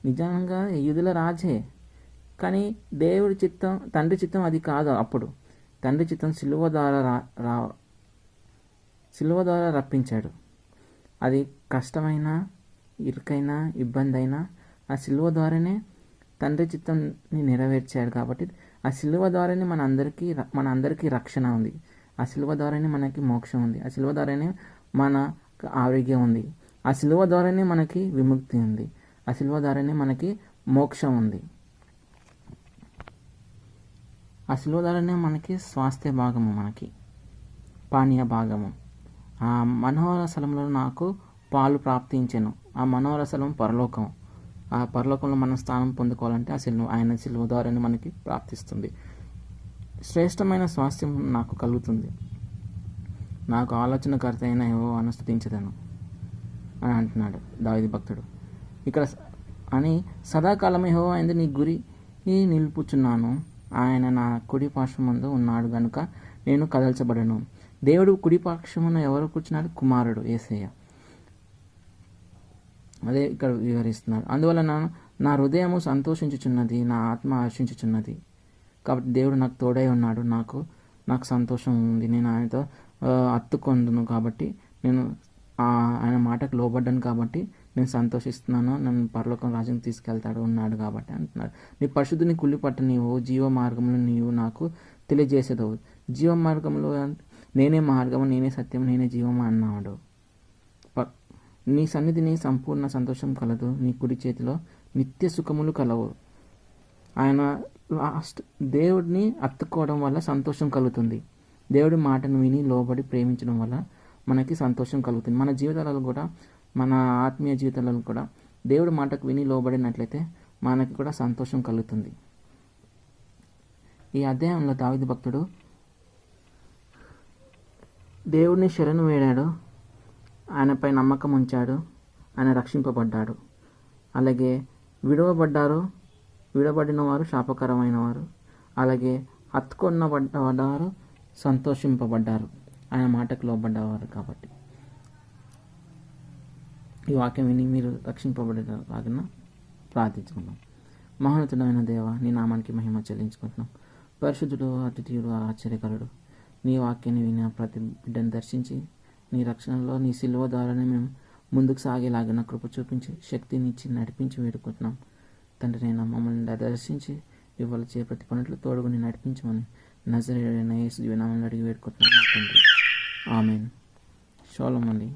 నిజంగా యూదుల రాజే, కానీ దేవుడి చిత్తం, తండ్రి చిత్తం అది కాదు. అప్పుడు తండ్రి చిత్తం సిలువ ద్వారా రప్పించాడు. అది కష్టమైన, ఇరుకైన, ఇబ్బంది అయినా ఆ సిలువ ద్వారానే తండ్రి చిత్తంని నెరవేర్చాడు. కాబట్టి ఆ సిలువ ద్వారానే మన అందరికీ రక్షణ ఉంది. ఆ సిలువ ద్వారానే మనకి మోక్షం ఉంది. ఆ సిలువ ద్వారానే మనకు ఆరోగ్యం ఉంది. ఆ సిలువ ద్వారానే మనకి విముక్తి ఉంది. ఆ సిలువ ద్వారానే మనకి మోక్షం ఉంది. ఆ సిలువ ద్వారానే మనకి స్వాస్థ్య భాగము, మనకి పానీయ భాగము. ఆ మనోహర స్థలంలో నాకు పాలు ప్రాప్తించెను. ఆ మనోహర స్థలం పరలోకం. ఆ పరలోకంలో మనం స్థానం పొందుకోవాలంటే ఆయన సిలువ ద్వారానే మనకి ప్రాప్తిస్తుంది. శ్రేష్టమైన స్వాస్థ్యం నాకు కలుగుతుంది. నాకు ఆలోచనకర్త అయిన యెహోవాను స్తుతించెదను అని అంటున్నాడు దావీదు భక్తుడు. ఇక్కడ అని సదాకాలం యెహోవా యందు నీ గురి నిలుపుచున్నాను. ఆయన నా కుడి పార్శ్వమందు ఉన్నాడు గనుక నేను కదల్చబడను. దేవుడు కుడి పార్శ్వమున ఎవరు కూర్చున్నాడు? కుమారుడు యేసయ్య. అదే ఇక్కడ వివరిస్తున్నారు. అందువల్ల నా హృదయము సంతోషించుచున్నది, నా ఆత్మ హర్షించుచున్నది. కాబట్టి దేవుడు నాకు తోడై ఉన్నాడు. నాకు సంతోషం ఉంది. నేను ఆయనతో అత్తుకొందును. కాబట్టి నేను ఆయన మాటకు లోబడ్డాను. కాబట్టి నేను సంతోషిస్తున్నాను. నన్ను పరలోకం రాజ్యం తీసుకెళ్తాడు ఉన్నాడు కాబట్టి అంటున్నాడు. నీ పరిశుద్ధుని కుళ్ళిపట్ట నీవు జీవ మార్గంలో నీవు నాకు తెలియజేసేదవు. జీవ మార్గంలో నేనే మార్గము, నేనే సత్యం, నేనే జీవము అన్నాడు. నీ సన్నిధిని సంపూర్ణ సంతోషం కలదు. నీ కుడి చేతిలో నిత్య సుఖములు కలవు. ఆయన దేవుడిని అత్తుకోవడం వల్ల సంతోషం కలుగుతుంది. దేవుడి మాటను విని లోబడి ప్రేమించడం వల్ల మనకి సంతోషం కలుగుతుంది. మన జీవితాలలో కూడా, మన ఆత్మీయ జీవితాలలో కూడా దేవుడి మాటకు విని లోబడినట్లయితే మనకి కూడా సంతోషం కలుగుతుంది. ఈ అధ్యాయంలో దావీదు భక్తుడు దేవుడిని శరణు వేడాడు. ఆయనపై నమ్మకం ఉంచాడు. ఆయన రక్షింపబడ్డాడు. అలాగే విడబడిన వారు శాపకరమైన వారు, అలాగే హత్తుకొనబడ్డవారు సంతోషింపబడ్డారు, ఆయన మాటకు లోబడ్డవారు. కాబట్టి ఈ వాక్యం విని మీరు రక్షింపబడేలాగా ప్రార్థించుకుందాం. మహోన్నతుడైన దేవ, నీ నామానికి మహిమ చెల్లించుకుంటున్నాం. పరిశుద్ధుడు, అతిథియుడు, ఆశ్చర్యకరుడు, నీ వాక్యాన్ని విని ప్రతి బిడ్డను దర్శించి నీ రక్షణలో నీ సిలువ ద్వారానే మేము ముందుకు సాగేలాగిన కృప చూపించి శక్తినిచ్చి నడిపించి వేడుకుంటున్నాం. తండ్రి, నేను మమ్మల్ని దర్శించి ఇవాళ ప్రతి పనులు తోడుగుని నడిపించమని నజరేయుడైన యేసు నామములో అడిగి వేడుకుంటున్నాం తండ్రి. ఆమేన్. షాలోమ్ అండి.